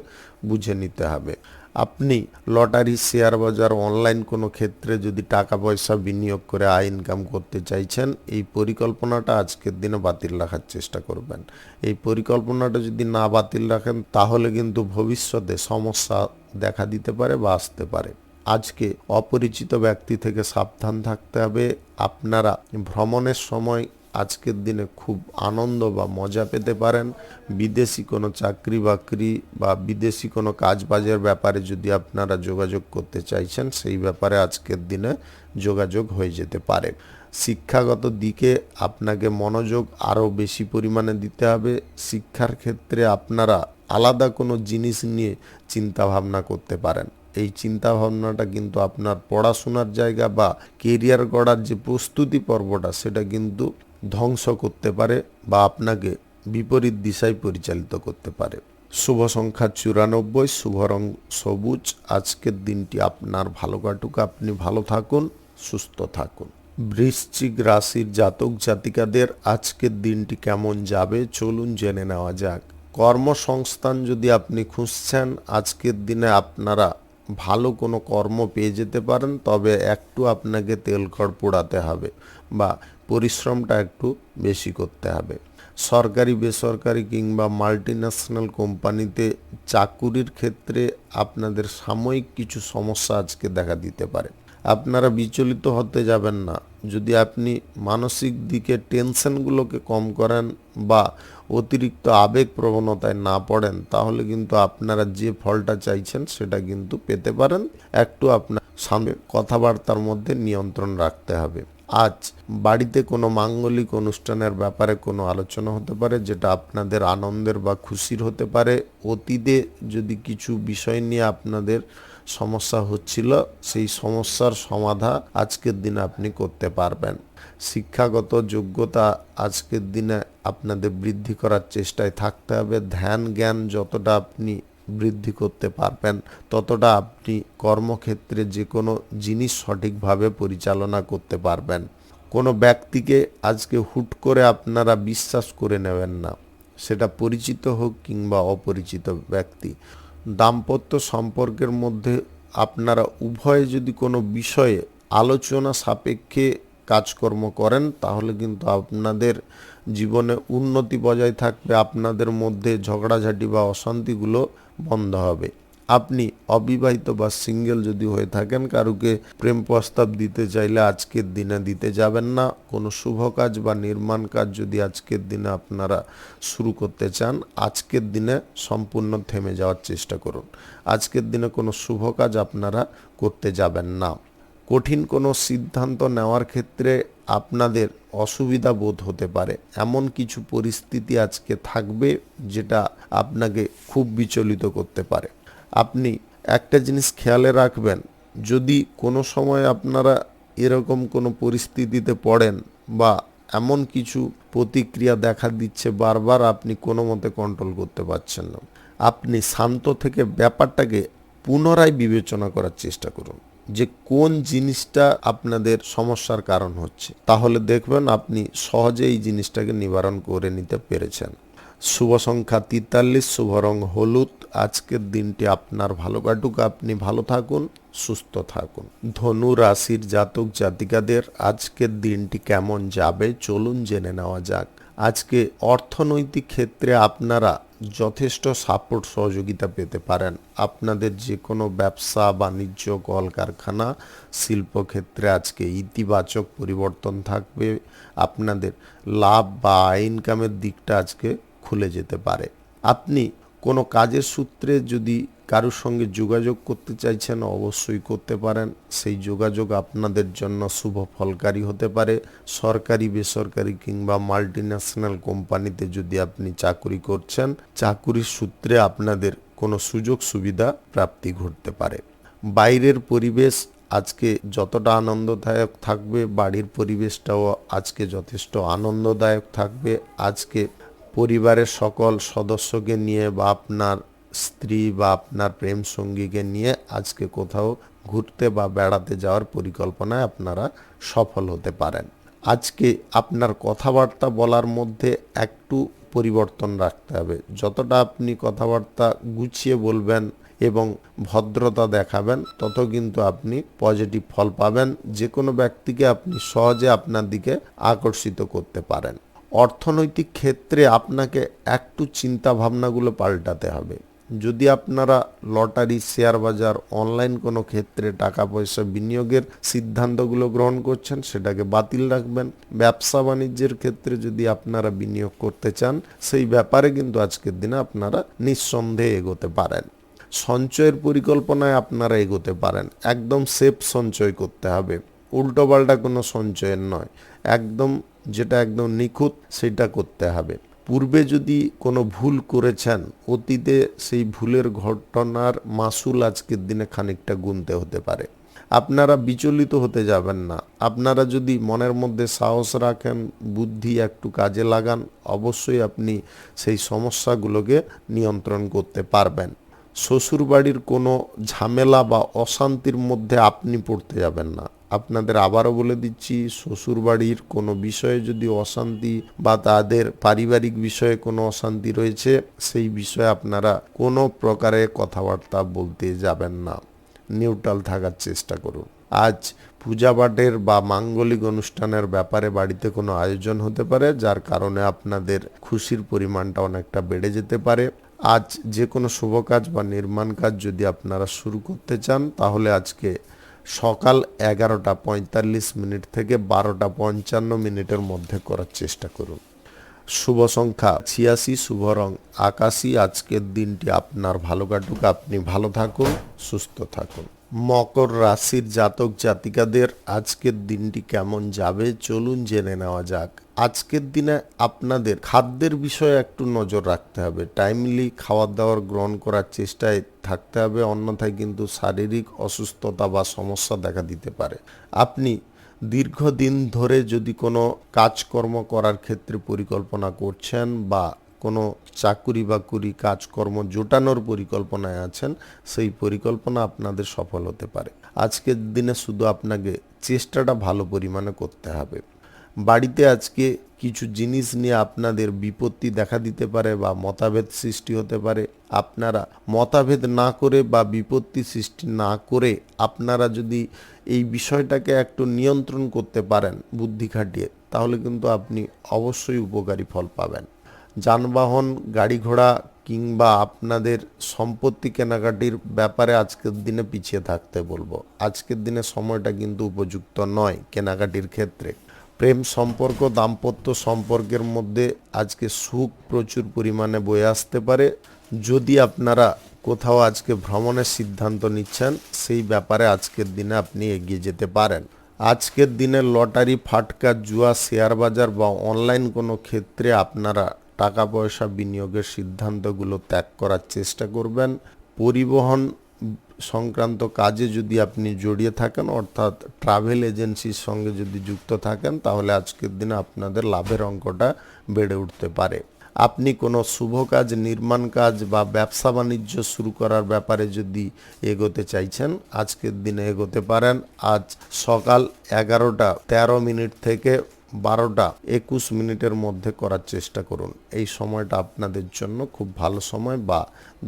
বুঝে নিতে হবে। আপনি লটারি, শেয়ার বাজার, অনলাইন কোনো ক্ষেত্রে যদি টাকা পয়সা বিনিয়োগ করে আয় ইনকাম করতে চাইছেন, এই পরিকল্পনাটা আজকের দিনে বাতিল রাখার চেষ্টা করবেন। এই পরিকল্পনাটা যদি না বাতিল রাখেন তাহলে কিন্তু ভবিষ্যতে সমস্যা দেখা দিতে পারে বা আসতে পারে। আজকে অপরিচিত ব্যক্তি থেকে সাবধান থাকতে হবে। আপনারা ভ্রমণের সময় আজকের দিনে খুব আনন্দ বা মজা পেতে পারেন। বিদেশি কোনো চাকরি বাকরি বা বিদেশি কোনো কাজবাজের ব্যাপারে যদি আপনারা যোগাযোগ করতে চাইছেন, সেই ব্যাপারে আজকের দিনে যোগাযোগ হয়ে যেতে পারে। শিক্ষাগত দিকে আপনাকে মনোযোগ আরও বেশি পরিমাণে দিতে হবে। শিক্ষার ক্ষেত্রে আপনারা আলাদা কোনো জিনিস নিয়ে চিন্তা ভাবনা করতে পারেন। এই চিন্তা ভাবনাটা কিন্তু আপনার পড়াশোনার জায়গা বা কেরিয়ার গড়ার যে প্রস্তুতি পর্বটা, সেটা কিন্তু ধ্বংস করতে পারে বা আপনাকে বিপরীত দিশায় পরিচালিত করতে পারে। শুভ সংখ্যা 94, শুভ রং সবুজ। আজকের দিনটি আপনার ভালো কাটুক, আপনি ভালো থাকুন, সুস্থ থাকুন। বৃশ্চিক রাশির জাতক জাতিকাদের আজকের দিনটি কেমন যাবে চলুন জেনে নেওয়া যাক। কর্মসংস্থান যদি আপনি খুঁজছেন, আজকের দিনে আপনারা ভালো কোনো কর্ম পেয়ে যেতে পারেন, তবে একটু আপনাকে তেলখড় পোড়াতে হবে বা পরিশ্রমটা একটু বেশি করতে হবে। সরকারি, বেসরকারি কিংবা মাল্টিন্যাশনাল কোম্পানিতে চাকুরির ক্ষেত্রে আপনাদের সাময়িক কিছু সমস্যা আজকে দেখা দিতে পারে। আপনারা বিচলিত হতে যাবেন না। যদি আপনি মানসিক দিকে টেনশনগুলোকে কম করেন বা অতিরিক্ত আবেগ প্রবণতায় না পড়েন, তাহলে কিন্তু আপনারা যে ফলটা চাইছেন সেটা কিন্তু পেতে পারেন। একটু আপনার সামনে কথাবার্তার মধ্যে নিয়ন্ত্রণ রাখতে হবে। আজ বাড়িতে কোনো মাঙ্গলিক অনুষ্ঠানের ব্যাপারে কোনো আলোচনা হতে পারে, যেটা আপনাদের আনন্দের বা খুশির হতে পারে। অতীতে যদি কিছু বিষয় নিয়ে আপনাদের সমস্যা হচ্ছিল, সেই সমস্যার সমাধা আজকের দিনে আপনি করতে পারবেন। শিক্ষাগত যোগ্যতা আজকের দিনে আপনাদের বৃদ্ধি করার চেষ্টায় থাকতে হবে। ধ্যান জ্ঞান যতটা আপনি বৃদ্ধি করতে পারবেন, ততটা আপনি কর্মক্ষেত্রে যে কোনো জিনিস সঠিকভাবে পরিচালনা করতে পারবেন। কোনো ব্যক্তিকে আজকে হুট করে আপনারা বিশ্বাস করে নেবেন না, সেটা পরিচিত হোক কিংবা অপরিচিত ব্যক্তি। দাম্পত্য সম্পর্কের মধ্যে আপনারা উভয়ে যদি কোনো বিষয়ে আলোচনা সাপেক্ষে কাজকর্ম করেন, তাহলে কিন্তু আপনাদের জীবনে উন্নতি বজায় থাকবে। আপনাদের মধ্যে ঝগড়াঝাটি বা অশান্তিগুলো বন্ধ হবে। আপনি অবিবাহিত বা সিঙ্গেল যদি হয়ে থাকেন, কারুকে প্রেম প্রস্তাব দিতে চাইলে আজকের দিনে দিতে যাবেন না। কোনো শুভ কাজ বা নির্মাণ কাজ যদি আজকের দিনে আপনারা শুরু করতে চান, আজকের দিনে সম্পূর্ণ থেমে যাওয়ার চেষ্টা করুন। আজকের দিনে কোনো শুভ কাজ আপনারা করতে যাবেন না। কঠিন কোনো সিদ্ধান্ত নেওয়ার ক্ষেত্রে আপনাদের অসুবিধা বোধ হতে পারে। এমন কিছু পরিস্থিতি আজকে থাকবে যেটা আপনাকে খুব বিচলিত করতে পারে। আপনি একটা জিনিস খেয়ালে রাখবেন, যদি কোনো সময় আপনারা এরকম কোনো পরিস্থিতিতে পড়েন বা এমন কিছু প্রতিক্রিয়া দেখা দিচ্ছে বারবার, আপনি কোনো মতে কন্ট্রোল করতে পারছেন না, আপনি শান্ত থেকে ব্যাপারটাকে পুনরায় বিবেচনা করার চেষ্টা করুন যে কোন জিনিসটা আপনাদের সমস্যার কারণ হচ্ছে। তাহলে দেখবেন আপনি সহজে এই জিনিসটাকে নিবারণ করে নিতে পেরেছেন। শুভ সংখ্যা 43, শুভ রং হলুদ। আজকের দিনটি আপনার ভালো কাটুক, আপনি ভালো থাকুন, সুস্থ থাকুন। ধনু রাশির জাতক জাতিকাদের আজকের দিনটি কেমন যাবে চলুন জেনে নেওয়া যাক। আজকে অর্থনৈতিক ক্ষেত্রে আপনারা যথেষ্ট সাপোর্ট সহযোগিতা পেতে পারেন। আপনাদের যে কোনো ব্যবসা বাণিজ্য, কলকারখানা, শিল্পক্ষেত্রে আজকে ইতিবাচক পরিবর্তন থাকবে। আপনাদের লাভ বা ইনকামের দিকটা আজকে খুলে যেতে পারে। আপনি কোনো কাজের সূত্রে যদি কারোর সঙ্গে যোগাযোগ করতে চাইছেন অবশ্যই করতে পারেন। সেই যোগাযোগ আপনাদের জন্য শুভ ফলকারী হতে পারে। সরকারি, বেসরকারি কিংবা মাল্টিন্যাশনাল কোম্পানিতে যদি আপনি চাকুরি করছেন, চাকুরির সূত্রে আপনাদের কোনো সুযোগ সুবিধা প্রাপ্তি ঘটতে পারে। বাইরের পরিবেশ আজকে যতটা আনন্দদায়ক থাকবে, বাড়ির পরিবেশটাও আজকে যথেষ্ট আনন্দদায়ক থাকবে। আজকে পরিবারের সকল সদস্যকে নিয়ে বা আপনার স্ত্রী বা আপনার প্রেম সঙ্গীকে নিয়ে আজকে কোথাও ঘুরতে বা বেড়াতে যাওয়ার পরিকল্পনায় আপনারা সফল হতে পারেন। আজকে আপনার কথাবার্তা বলার মধ্যে একটু পরিবর্তন রাখতে হবে। যতটা আপনি কথাবার্তা গুছিয়ে বলবেন এবং ভদ্রতা দেখাবেন, তত কিন্তু আপনি পজিটিভ ফল পাবেন। যে কোনো ব্যক্তিকে আপনি সহজে আপনার দিকে আকর্ষিত করতে পারেন। অর্থনৈতিক ক্ষেত্রে আপনাকে একটু চিন্তা ভাবনাগুলো পাল্টাতে হবে। যদি আপনারা লটারি, শেয়ার বাজার, অনলাইন কোনো ক্ষেত্রে টাকা পয়সা বিনিয়োগের সিদ্ধান্তগুলো গ্রহণ করছেন, সেটাকে বাতিল রাখবেন। ব্যবসা বাণিজ্যের ক্ষেত্রে যদি আপনারা বিনিয়োগ করতে চান, সেই ব্যাপারে কিন্তু আজকের দিনে আপনারা নিঃসন্দেহে এগোতে পারেন। সঞ্চয়ের পরিকল্পনায় আপনারা এগোতে পারেন। একদম সেফ সঞ্চয় করতে হবে, উল্টোপাল্টা কোনো সঞ্চয়ের নয়। একদম যেটা একদম নিখুঁত সেটা করতে হবে। পূর্বে যদি কোনো ভুল করেছেন, অতীতে সেই ভুলের ঘটনার মাসুল আজকের দিনে খানিকটা গুনতে হতে পারে। আপনারা বিচলিত হতে যাবেন না। আপনারা যদি মনের মধ্যে সাহস রাখেন, বুদ্ধি একটু কাজে লাগান, অবশ্যই আপনি সেই সমস্যাগুলোকে নিয়ন্ত্রণ করতে পারবেন। শ্বশুরবাড়ির কোনো ঝামেলা বা অশান্তির মধ্যে আপনি পড়তে যাবেন না। আপনাদের আবারও বলে দিচ্ছি, শ্বশুরবাড়ির কোনো বিষয়ে যদি অশান্তি বা তাদের পারিবারিক বিষয়ে কোনো অশান্তি রয়েছে, সেই বিষয়ে আপনারা কোনো প্রকারে কথাবার্তা বলতে যাবেন না। নিউট্রাল থাকার চেষ্টা করুন। আজ পূজা পাঠের বা মাঙ্গলিক অনুষ্ঠানের ব্যাপারে বাড়িতে কোনো আয়োজন হতে পারে, যার কারণে আপনাদের খুশির পরিমাণটা অনেকটা বেড়ে যেতে পারে। আজ যে কোনো শুভ কাজ বা নির্মাণ কাজ যদি আপনারা শুরু করতে চান, তাহলে আজকে সকাল 11:45 থেকে 12:55 মধ্যে করার চেষ্টা করুন। শুভ সংখ্যা 86, শুভ রং আকাশী। আজকের দিনটি আপনার ভালো কাটুক, আপনি ভালো থাকুন, সুস্থ থাকুন। মকর রাশির জাতক জাতিকাদের আজকের দিনটি কেমন যাবে চলুন জেনে নেওয়া যাক। আজকের দিনে আপনাদের খাদ্যের বিষয়ে একটু নজর রাখতে হবে। টাইমলি খাবার দাবার গ্রহণ করার চেষ্টায় থাকতে হবে, অন্যথায় কিন্তু শারীরিক অসুস্থতা বা সমস্যা দেখা দিতে পারে। আপনি দীর্ঘদিন ধরে যদি কোনো কাজকর্ম করার ক্ষেত্রে পরিকল্পনা করছেন বা কোনো চাকুরি বাকুরি কাজকর্ম জোটানোর পরিকল্পনায় আছেন, সেই পরিকল্পনা আপনাদের সফল হতে পারে। আজকের দিনে শুধু আপনাকে চেষ্টাটা ভালো পরিমাণে করতে হবে। বাড়িতে আজকে কিছু জিনিস নিয়ে আপনাদের বিপত্তি দেখা দিতে পারে বা মতভেদ সৃষ্টি হতে পারে। আপনারা মতভেদ না করে বা বিপত্তি সৃষ্টি না করে আপনারা যদি এই বিষয়টাকে একটু নিয়ন্ত্রণ করতে পারেন বুদ্ধি খাটিয়ে, তাহলে কিন্তু আপনি অবশ্যই উপকারী ফল পাবেন। যানবাহন, গাড়ি ঘোড়া কিংবা আপনাদের সম্পত্তি কেনাকাটির ব্যাপারে আজকের দিনে পিছিয়ে থাকতে বলবো। আজকের দিনে সময়টা কিন্তু উপযুক্ত নয় কেনাকাটির ক্ষেত্রে। প্রেম সম্পর্ক, দাম্পত্য সম্পর্কের মধ্যে আজকে সুখ প্রচুর পরিমাণে বয়ে আসতে পারে। যদি আপনারা কোথাও আজকে ভ্রমণের সিদ্ধান্ত নিচ্ছেন, সেই ব্যাপারে আজকের দিনে আপনি এগিয়ে যেতে পারেন। আজকের দিনে লটারি, ফাটকা, জুয়া, শেয়ার বাজার বা অনলাইন কোনো ক্ষেত্রে আপনারা টাকা পয়সা বিনিয়োগের সিদ্ধান্তগুলো ত্যাগ করার চেষ্টা করবেন। পরিবহন সংক্রান্ত কাজে যদি আপনি জড়িয়ে থাকেন, অর্থাৎ ট্রাভেল এজেন্সির সঙ্গে যদি যুক্ত থাকেন, তাহলে আজকের দিনে আপনাদের লাভের অঙ্কটা বেড়ে উঠতে পারে। আপনি কোনো শুভ কাজ, নির্মাণ কাজ বা ব্যবসা বাণিজ্য শুরু করার ব্যাপারে যদি এগোতে চাইছেন, আজকের দিনে এগোতে পারেন। আজ সকাল 11:13 থেকে 12:21 মধ্যে করার চেষ্টা করুন। এই সময়টা আপনাদের জন্য খুব ভালো সময় বা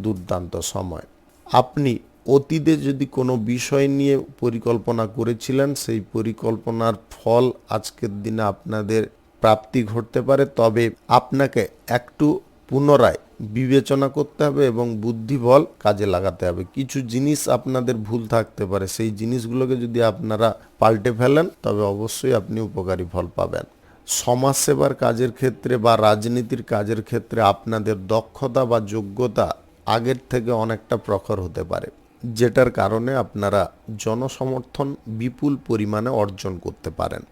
দুর্দান্ত সময়। আপনি অতীতে যদি কোনো বিষয় নিয়ে পরিকল্পনা করেছিলেন, সেই পরিকল্পনার ফল আজকের দিনে আপনাদের প্রাপ্তি ঘটতে পারে, তবে আপনাকে একটু পুনরায় বিবেচনা করতে হবে এবং বুদ্ধিবল কাজে লাগাতে হবে। কিছু জিনিস আপনাদের ভুল থাকতে পারে, সেই জিনিসগুলোকে যদি আপনারা পাল্টে ফেলেন, তবে অবশ্যই আপনি উপকারী ফল পাবেন। সমাজসেবার কাজের ক্ষেত্রে বা রাজনীতির কাজের ক্ষেত্রে আপনাদের দক্ষতা বা যোগ্যতা আগের থেকে অনেকটা প্রখর হতে পারে, যেটার কারণে আপনারা জনসমর্থন বিপুল পরিমাণে অর্জন করতে পারেন।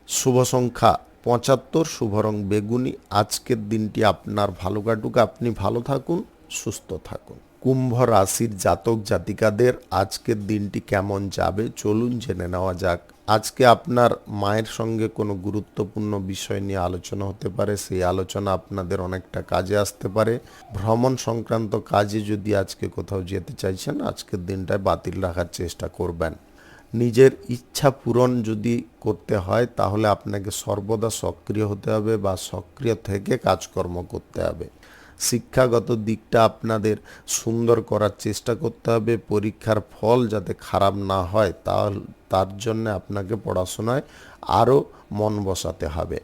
শুভ সংখ্যা 75, শুভ রং বেগুনি। আজকের দিনটি আপনার ভালো কাটুক, আপনি ভালো থাকুন, সুস্থ থাকুন। কুম্ভ রাশির জাতক জাতিকাদের আজকের দিনটি কেমন যাবে চলুন জেনে নেওয়া যাক। আজকে আপনার মায়ের সঙ্গে কোনো গুরুত্বপূর্ণ বিষয় নিয়ে আলোচনা হতে পারে, সেই আলোচনা আপনাদের অনেকটা কাজে আসতে পারে। ভ্রমণ সংক্রান্ত কাজে যদি আজকে কোথাও যেতে চাইছেন, আজকের দিনটায় বাতিল রাখার চেষ্টা করবেন। নিজের ইচ্ছা পূরণ যদি করতে হয় তাহলে আপনাকে সর্বদা সক্রিয় হতে হবে বা সক্রিয় থেকে কাজকর্ম করতে হবে। শিক্ষাগত দিকটা আপনাদের সুন্দর করার চেষ্টা করতে হবে। পরীক্ষার ফল যাতে খারাপ না হয় তার জন্য আপনাকে পড়াশোনায় আরও মন বসাতে হবে।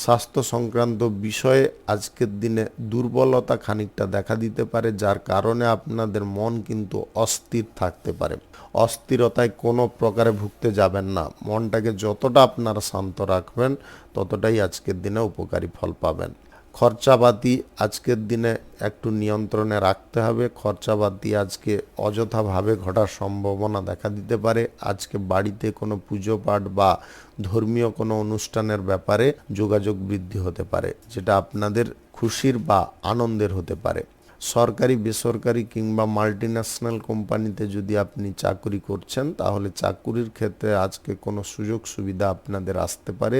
স্বাস্থ্য সংক্রান্ত বিষয়ে আজকের দিনে দুর্বলতা খানিকটা দেখা দিতে পারে, যার কারণে আপনাদের মন কিন্তু অস্থির থাকতে পারে। অস্থিরতায় কোনো প্রকারে ভুগতে যাবেন না। মনটাকে যতটা আপনারা শান্ত রাখবেন ততটাই আজকের দিনে উপকারী ফল পাবেন। খরচাপাতি আজকের দিনে একটু নিয়ন্ত্রণে রাখতে হবে। খরচাপাতি আজকে অযথাভাবে ঘটার সম্ভাবনা দেখা দিতে পারে। আজকে বাড়িতে কোনো পুজো পাঠ বা ধর্মীয় কোনো অনুষ্ঠানের ব্যাপারে যোগাযোগ বৃদ্ধি হতে পারে, যেটা আপনাদের খুশির বা আনন্দের হতে পারে। সরকারি বেসরকারি কিংবা মাল্টিন্যাশনাল কোম্পানিতে যদি আপনি চাকরি করছেন তাহলে চাকুরির ক্ষেত্রে আজকে কোনো সুযোগ সুবিধা আপনাদের আসতে পারে।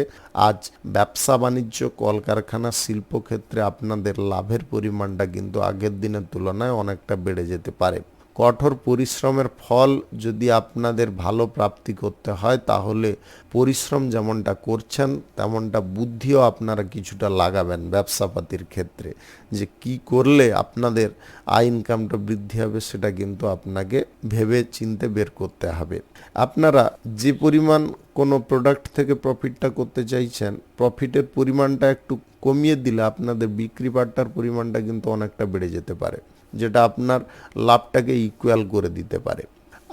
আজ ব্যবসা বাণিজ্য কলকারখানা শিল্পক্ষেত্রে আপনাদের লাভের পরিমাণটা কিন্তু আগের দিনের তুলনায় অনেকটা বেড়ে যেতে পারে। কঠোর পরিশ্রমের ফল যদি আপনাদের ভালো প্রাপ্তি করতে হয় তাহলে পরিশ্রম যেমনটা করছেন তেমনটা বুদ্ধিও আপনারা কিছুটা লাগাবেন ব্যবসাপাতির ক্ষেত্রে, যে কি করলে আপনাদের আয় ইনকামটা বৃদ্ধি হবে সেটা কিন্তু আপনাকে ভেবে চিন্তে বের করতে হবে। আপনারা যে পরিমাণ কোনো প্রোডাক্ট থেকে প্রফিটটা করতে চাইছেন, প্রফিটের পরিমাণটা একটু কমিয়ে দিলে আপনাদের বিক্রি বাট্টার পরিমাণটা কিন্তু অনেকটা বেড়ে যেতে পারে, যেটা আপনার লাভটাকে ইকুয়াল করে দিতে পারে।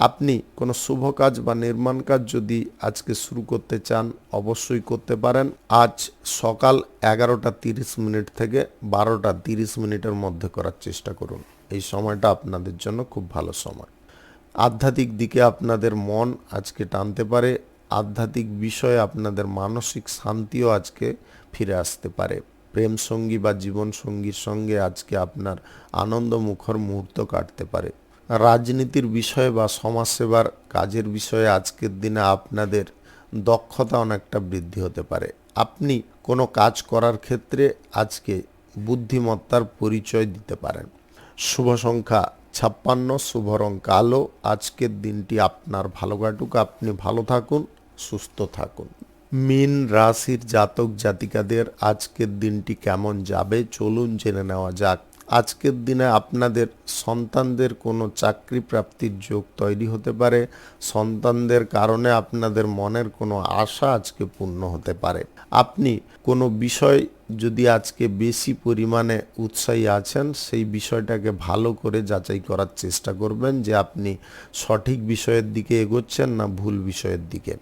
আপনি কোনো শুভ কাজ বা নির্মাণ কাজ যদি আজকে শুরু করতে চান অবশ্যই করতে পারেন। আজ সকাল 11:30 থেকে 12:30 মধ্যে করার চেষ্টা করুন। এই সময়টা আপনাদের জন্য খুব ভালো সময়। আধ্যাত্মিক দিকে আপনাদের মন আজকে টানতে পারে। আধ্যাত্মিক বিষয়ে আপনাদের মানসিক শান্তিও আজকে ফিরে আসতে পারে। প্রেম সঙ্গী বা জীবন সঙ্গীর সঙ্গে আজকে আপনার আনন্দমুখর মুহূর্ত কাটতে পারে। রাজনীতির বিষয়ে বা সমাজসেবার কাজের বিষয়ে আজকের দিনে আপনাদের দক্ষতা অনেকটা বৃদ্ধি হতে পারে। আপনি কোনো কাজ করার ক্ষেত্রে আজকে বুদ্ধিমত্তার পরিচয় দিতে পারেন। শুভ সংখ্যা 56, শুভ রং কালো। আজকের দিনটি আপনার ভালো কাটুক, আপনি ভালো থাকুন, সুস্থ থাকুন। মীন রাশির জাতক জাতিকাদের আজকের দিনটি কেমন যাবে চলুন জেনে নেওয়া যাক। আজকের দিনে আপনাদের সন্তানদের কোনো চাকরি প্রাপ্তির যোগ তৈরি হতে পারে। সন্তানদের কারণে আপনাদের মনের কোনো আশা আজকে পূর্ণ হতে পারে। আপনি কোনো বিষয় যদি আজকে বেশি পরিমাণে উৎসাহী আছেন সেই বিষয়টাকে ভালো করে যাচাই করার চেষ্টা করবেন যে আপনি সঠিক বিষয়ের দিকে এগোচ্ছেন না ভুল বিষয়ের দিকে।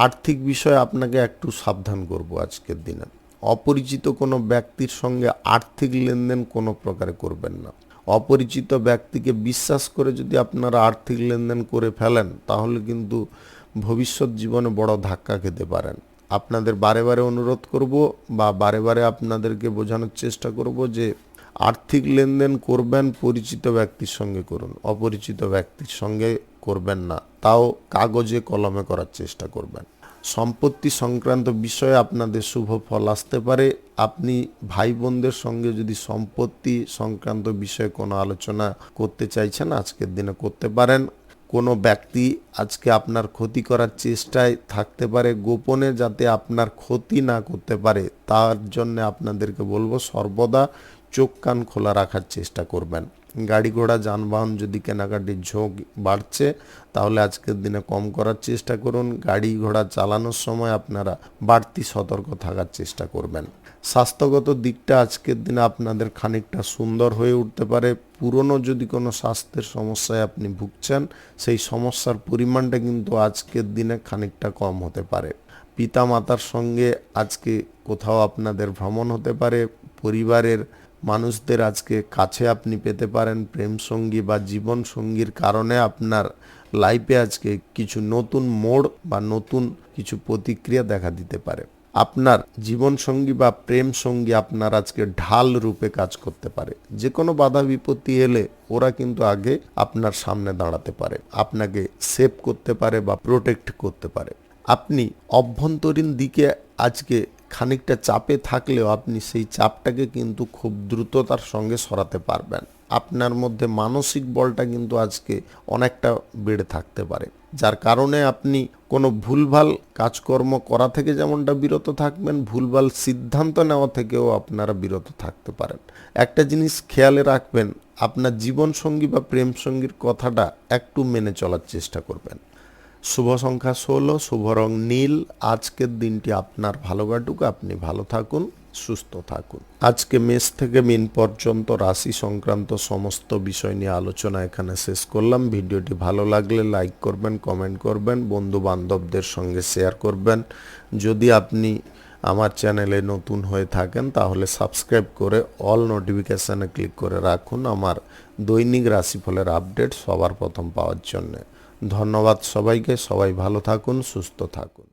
আর্থিক বিষয়ে আপনাকে একটু সাবধান করব আজকের দিনে। অপরিচিত কোনো ব্যক্তির সঙ্গে আর্থিক লেনদেন কোনো প্রকারে করবেন না। অপরিচিত ব্যক্তিকে বিশ্বাস করে যদি আপনারা আর্থিক লেনদেন করে ফেলেন তাহলে কিন্তু ভবিষ্যৎ জীবনে বড় ধাক্কা খেতে পারেন। আপনাদের বারে বারে অনুরোধ করব বা বারে বারে আপনাদেরকে বোঝানোর চেষ্টা করব যে আর্থিক লেনদেন করবেন পরিচিত ব্যক্তির সঙ্গে করুন, অপরিচিত ব্যক্তির সঙ্গে করবেন না, তাও কাগজে কলমে করার চেষ্টা করবেন। সম্পত্তি সংক্রান্ত বিষয়ে আপনাদের শুভ ফল আসতে পারে। আপনি ভাই বোনদের সঙ্গে যদি সম্পত্তি সংক্রান্ত বিষয়ে কোনো আলোচনা করতে চাইছেন আজকের দিনে করতে পারেন। কোনো ব্যক্তি আজকে আপনার ক্ষতি করার চেষ্টায় থাকতে পারে, গোপনে যাতে আপনার ক্ষতি না করতে পারে তার জন্য আপনাদেরকে বলবো সর্বদা চোখ কান খোলা রাখার চেষ্টা করবেন। গাড়ি ঘোড়া যানবাহন যদি কেনাকাটির ঝোঁক বাড়ছে তাহলে আজকের দিনে কম করার চেষ্টা করুন। গাড়ি ঘোড়া চালানোর সময় আপনারা বাড়তি সতর্ক থাকার চেষ্টা করবেন। স্বাস্থ্যগত দিকটা আজকের দিনে আপনাদের খানিকটা সুন্দর হয়ে উঠতে পারে। পুরনো যদি কোনো স্বাস্থ্যের সমস্যায় আপনি ভুগছেন সেই সমস্যার পরিমাণটা কিন্তু আজকের দিনে খানিকটা কম হতে পারে। পিতা মাতার সঙ্গে আজকে কোথাও আপনাদের ভ্রমণ হতে পারে। পরিবারের মানুষদের আজকে কাছে আপনি পেতে পারেন। প্রেম সঙ্গী বা জীবন সঙ্গীর কারণে আপনার লাইফে আজকে কিছু নতুন মোড় বা নতুন কিছু প্রতিক্রিয়া দেখা দিতে পারে। আপনার জীবন সঙ্গী বা প্রেম সঙ্গী আপনার আজকে ঢাল রূপে কাজ করতে পারে। যে কোনো বাধা বিপত্তি এলে ওরা কিন্তু আগে আপনার সামনে দাঁড়াতে পারে, আপনাকে সেভ করতে পারে বা প্রোটেক্ট করতে পারে। আপনি অভ্যন্তরীণ দিকে আজকে খানিকটা চাপে থাকলেও আপনি সেই চাপটাকে কিন্তু খুব দ্রুততার সঙ্গে সরাতে পারবেন। আপনার মধ্যে মানসিক বলটা কিন্তু আজকে অনেকটা বেড়ে থাকতে পারে, যার কারণে আপনি কোনো ভুলভাল কাজকর্ম করা থেকে যেমনটা বিরত থাকবেন, ভুলভাল সিদ্ধান্ত নেওয়া থেকেও আপনারা বিরত থাকতে পারেন। একটা জিনিস খেয়ালে রাখবেন, আপনার জীবনসঙ্গী বা প্রেম সঙ্গীর কথাটা একটু মেনে চলার চেষ্টা করবেন। শুভ সংখ্যা 16, শুভ রং নীল। আজকের দিনটি আপনার ভালো কাটুক, আপনি ভালো থাকুন, সুস্থ থাকুন। আজকে মেষ থেকে মিন পর্যন্ত রাশি সংক্রান্ত সমস্ত বিষয় নিয়ে আলোচনা এখানে শেষ করলাম। ভিডিওটি ভালো লাগলে লাইক করবেন, কমেন্ট করবেন, বন্ধু বান্ধবদের সঙ্গে শেয়ার করবেন। যদি আপনি আমার চ্যানেলে নতুন হয়ে থাকেন তাহলে সাবস্ক্রাইব করে অল নোটিফিকেশানে ক্লিক করে রাখুন আমার দৈনিক রাশিফলের আপডেট সবার প্রথম পাওয়ার জন্যে। ধন্যবাদ সবাইকে। সবাই ভালো থাকুন, সুস্থ থাকুন।